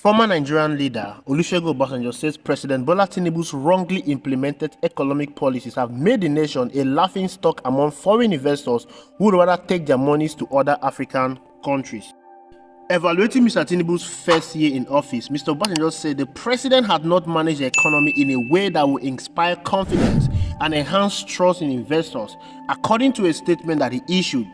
Former Nigerian leader Olusegun Obasanjo says President Bola Tinubu's wrongly implemented economic policies have made the nation a laughingstock among foreign investors who would rather take their monies to other African countries. Evaluating Mr. Tinubu's first year in office, Mr. Obasanjo said the president had not managed the economy in a way that would inspire confidence and enhance trust in investors, according to a statement that he issued.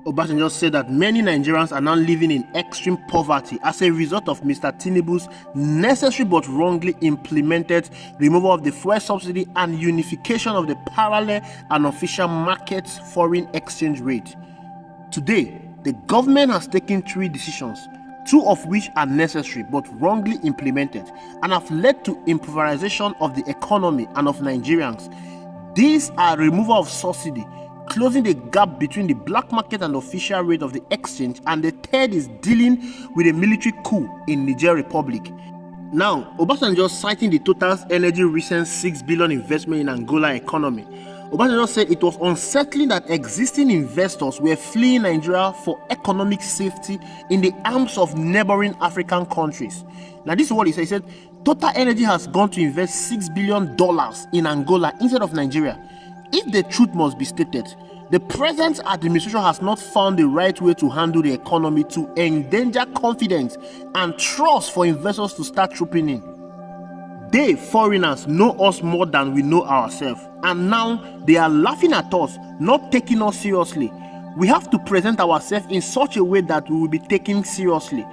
Obasanjo said that many Nigerians are now living in extreme poverty as a result of Mr. Tinubu's necessary but wrongly implemented removal of the fuel subsidy and unification of the parallel and official market foreign exchange rate. Today, the government has taken 3 decisions, 2 of which are necessary but wrongly implemented and have led to impoverization of the economy and of Nigerians. These are removal of subsidy, closing the gap between the black market and official rate of the exchange, and the third is dealing with a military coup in Niger Republic. Now, Obasanjo, citing the Total's Energy recent $6 billion investment in Angola economy, Obasanjo said it was unsettling that existing investors were fleeing Nigeria for economic safety in the arms of neighboring African countries. Now, this is what he said. He said, Total Energy has gone to invest $6 billion in Angola instead of Nigeria. If the truth must be stated, the present administration has not found the right way to handle the economy to endanger confidence and trust for investors to start trooping in. They, foreigners, know us more than we know ourselves, and now they are laughing at us, not taking us seriously. We have to present ourselves in such a way that we will be taken seriously.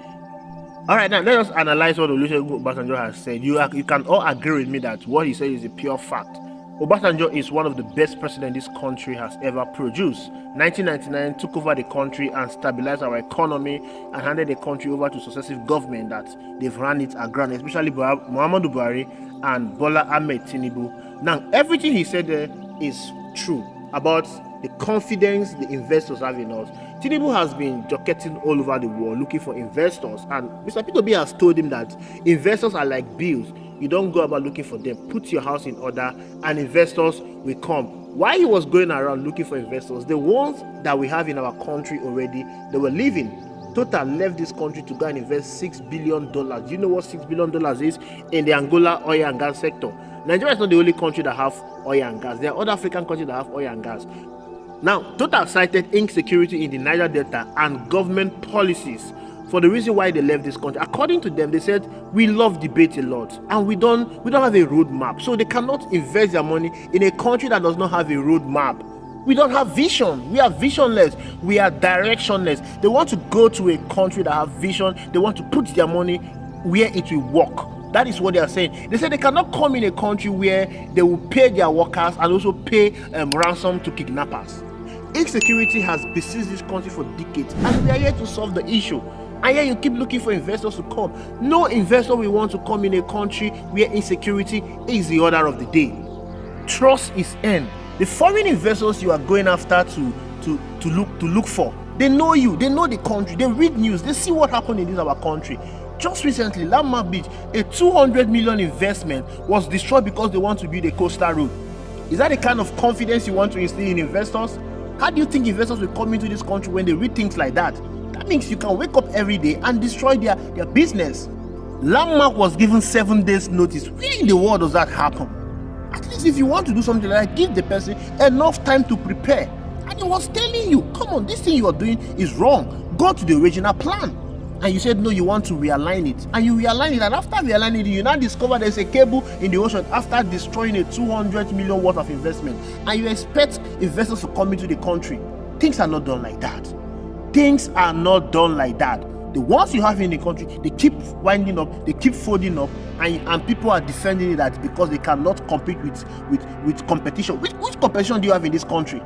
Alright, now let us analyze what Olusegun Obasanjo has said. You can all agree with me that what he said is a pure fact. Obasanjo is one of the best presidents this country has ever produced. 1999 took over the country and stabilized our economy and handed the country over to successive government that they've run it aground, especially Muhammadu Buhari and Bola Ahmed Tinubu. Now, everything he said there is true about the confidence the investors have in us. Tinubu has been jockeying all over the world looking for investors, and Mr. P2B has told him that investors are like bills. You don't go about looking for them. Put your house in order and investors will come. While he was going around looking for investors, the ones that we have in our country already, they were leaving. Total left this country to go and invest $6 billion. Do you know what $6 billion is in the Angola oil and gas sector? Nigeria is not the only country that have oil and gas. There are other African countries that have oil and gas. Now, Total cited insecurity in the Niger Delta and government policies for the reason why they left this country. According to them, they said, we love debate a lot and we don't have a roadmap. So they cannot invest their money in a country that does not have a roadmap. We don't have vision. We are visionless. We are directionless. They want to go to a country that have vision. They want to put their money where it will work. That is what they are saying. They said they cannot come in a country where they will pay their workers and also pay ransom to kidnappers. Insecurity has besieged this country for decades, and we are here to solve the issue. And yet you keep looking for investors to come. No investor will want to come in a country where insecurity is the order of the day. Trust is end. The foreign investors you are going after to look for, they know you, they know the country, they read news, they see what happened in our country. Just recently, Landmark Beach, a 200 million investment was destroyed because they want to build a coastal road. Is that the kind of confidence you want to instill in investors? How do you think investors will come into this country when they read things like that? That means you can wake up every day and destroy their business. Landmark was given 7 days notice. Where in the world does that happen? At least if you want to do something like that, give the person enough time to prepare. And he was telling you, come on, this thing you are doing is wrong. Go to the original plan. And you said, no, you want to realign it. And you realign it. And after realigning it, you now discover there's a cable in the ocean after destroying a 200 million worth of investment. And you expect investors to come into the country. Things are not done like that. Things are not done like that. The ones you have in the country, they keep winding up, they keep folding up, and people are defending that because they cannot compete with competition. Which competition do you have in this country?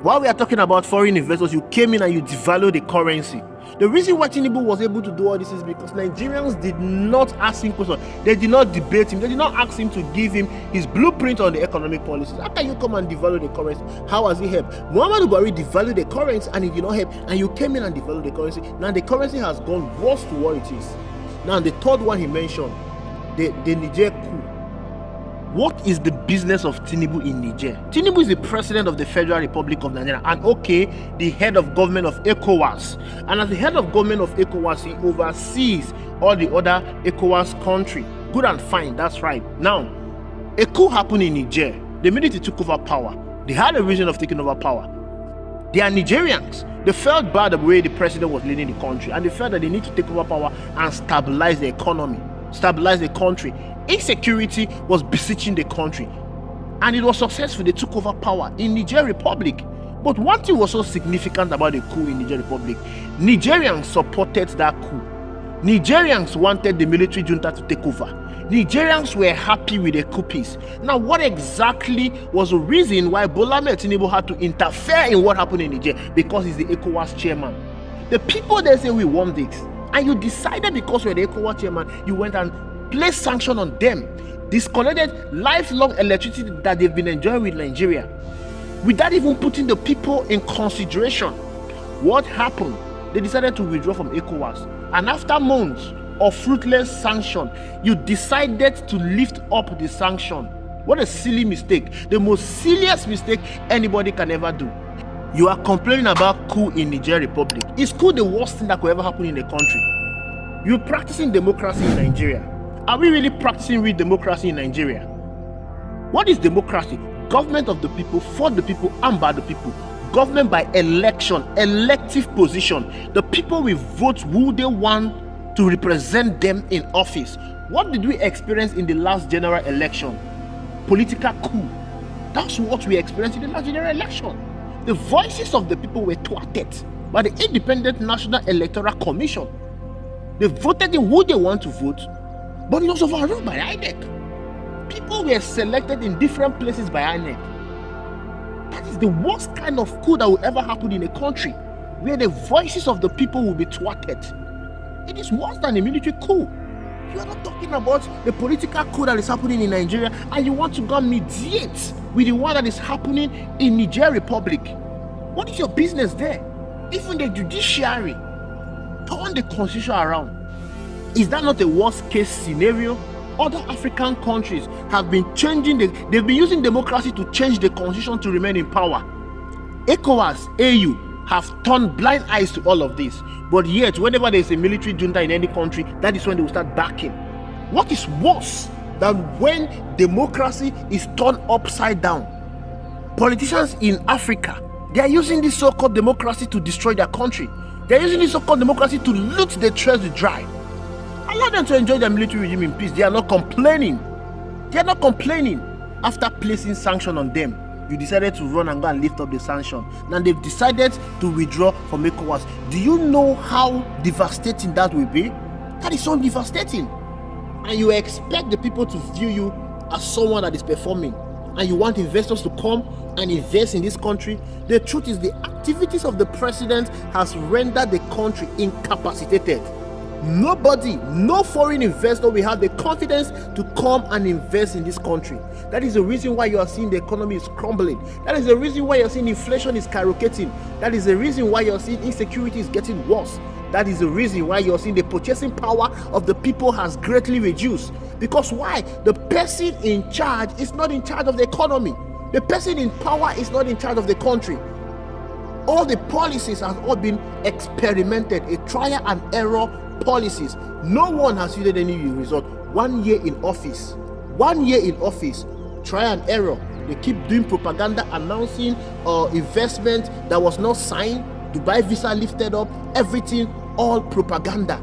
While we are talking about foreign investors, you came in and you devalued the currency. The reason why Tinubu was able to do all this is because Nigerians did not ask him questions. They did not debate him. They did not ask him to give him his blueprint on the economic policies. How can you come and devalue the currency? How has he helped? Muhammadu Buhari devalued the currency and he did not help. And you came in and devalued the currency. Now the currency has gone worse to what it is. Now the third one he mentioned, the Niger coup. What is the business of Tinubu in Niger? Tinubu is the president of the Federal Republic of Nigeria and the head of government of ECOWAS. And as the head of government of ECOWAS, he oversees all the other ECOWAS countries. Good and fine, that's right. Now, a coup happened in Niger. The minute he took over power, they had a reason of taking over power. They are Nigerians. They felt bad the way the president was leading the country, and they felt that they need to take over power and stabilize the economy, stabilize the country. Insecurity was besieging the country, and it was successful. They took over power in Niger Republic. But one thing was so significant about the coup in Niger Republic: Nigerians supported that coup. Nigerians wanted the military junta to take over. Nigerians were happy with the coupists. Now, what exactly was the reason why Bola Ahmed Tinubu had to interfere in what happened in Niger? Because he's the ECOWAS chairman. The people there say we want this, and you decided because you're the ECOWAS chairman, you went and placed sanction on them, disconnected lifelong electricity that they've been enjoying with Nigeria, without even putting the people in consideration. What happened? They decided to withdraw from ECOWAS, and after months of fruitless sanction, you decided to lift up the sanction. What a silly mistake. The most silliest mistake anybody can ever do. You are complaining about coup in Niger Republic. Is coup the worst thing that could ever happen in the country? You're practicing democracy in Nigeria. Are we really practicing real democracy in Nigeria? What is democracy? Government of the people, for the people, and by the people. Government by election, elective position. The people will vote who they want to represent them in office. What did we experience in the last general election? Political coup. That's what we experienced in the last general election. The voices of the people were thwarted by the Independent National Electoral Commission. They voted in who they want to vote, but it was overruled by INEC. People were selected in different places by INEC. That is the worst kind of coup that will ever happen in a country, where the voices of the people will be thwarted. It is worse than a military coup. You are not talking about the political coup that is happening in Nigeria, and you want to go mediate with the one that is happening in Niger Republic. What is your business there? Even the judiciary turn the constitution around. Is that not a worst case scenario? Other African countries have been they've been using democracy to change the constitution to remain in power. ECOWAS, AU have turned blind eyes to all of this. But yet, whenever there is a military junta in any country, that is when they will start backing. What is worse than when democracy is turned upside down? Politicians in Africa, they are using this so-called democracy to destroy their country. They are using this so-called democracy to loot the treasury dry. Allow them to enjoy their military regime in peace. They are not complaining. They are not complaining. After placing sanction on them, you decided to run and go and lift up the sanction. Now they've decided to withdraw from ECOWAS. Do you know how devastating that will be? That is so devastating. And you expect the people to view you as someone that is performing, and you want investors to come and invest in this country. The truth is, the activities of the president has rendered the country incapacitated. Nobody, no foreign investor will have the confidence to come and invest in this country. That is the reason why you are seeing the economy is crumbling. That is the reason why you're seeing inflation is skyrocketing. That is the reason why you're seeing insecurity is getting worse. That is the reason why you're seeing the purchasing power of the people has greatly reduced. Because why? The person in charge is not in charge of the economy. The person in power is not in charge of the country. All the policies have all been experimented, a trial and error policies. No one has yielded any result. 1 year in office. 1 year in office. Try and error. They keep doing propaganda, announcing investment that was not signed. Dubai visa lifted up. Everything, all propaganda.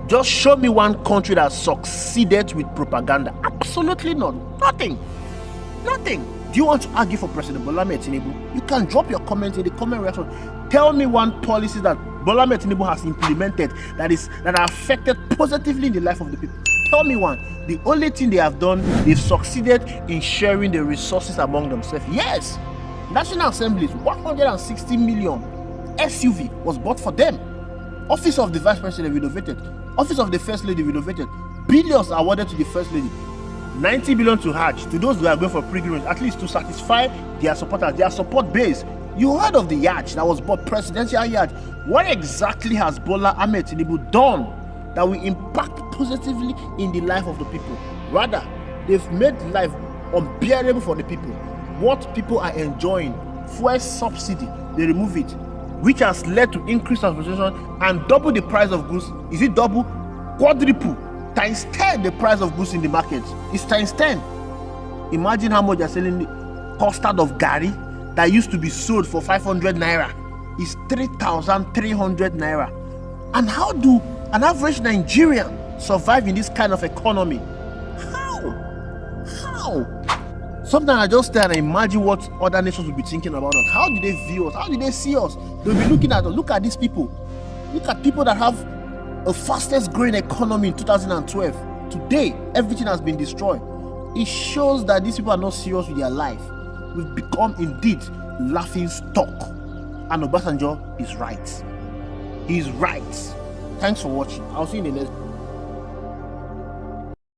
Just show me one country that succeeded with propaganda. Absolutely none. Nothing. Nothing. Do you want to argue for President Bola Ahmed Tinubu? You can drop your comment in the comment section. Tell me one policy that Bola Ahmed Tinubu has implemented that are affected positively in the life of the people. Tell me one. The only thing they have done, they've succeeded in sharing the resources among themselves. Yes, National Assembly's 160 million SUV was bought for them. Office of the Vice President renovated. Office of the First Lady renovated. Billions awarded to the First Lady. 90 billion to Hajj, to those who are going for pilgrimage, at least to satisfy their supporters, their support base. You heard of the yacht that was bought, presidential yacht. What exactly has Bola Ahmed Tinubu done that will impact positively in the life of the people? Rather, they've made life unbearable for the people. What people are enjoying, fuel subsidy, they remove it, which has led to increased transportation and double the price of goods. Is it double? Quadruple, times 10 the price of goods in the market. It's times 10. Imagine how much they're selling the custard of Gary that used to be sold for 500 naira. It's 3,300 naira. And how do an average Nigerian survive in this kind of economy? How? Sometimes I just stand and imagine what other nations will be thinking about us. How do they view us? How do they see us? They'll be looking at us. Look at these people. Look at people that have a fastest growing economy in 2012. Today, everything has been destroyed. It shows that these people are not serious with their life. We've become indeed laughing stock. And Obasanjo is right. He's right. Thanks for watching. I'll see you in the next video.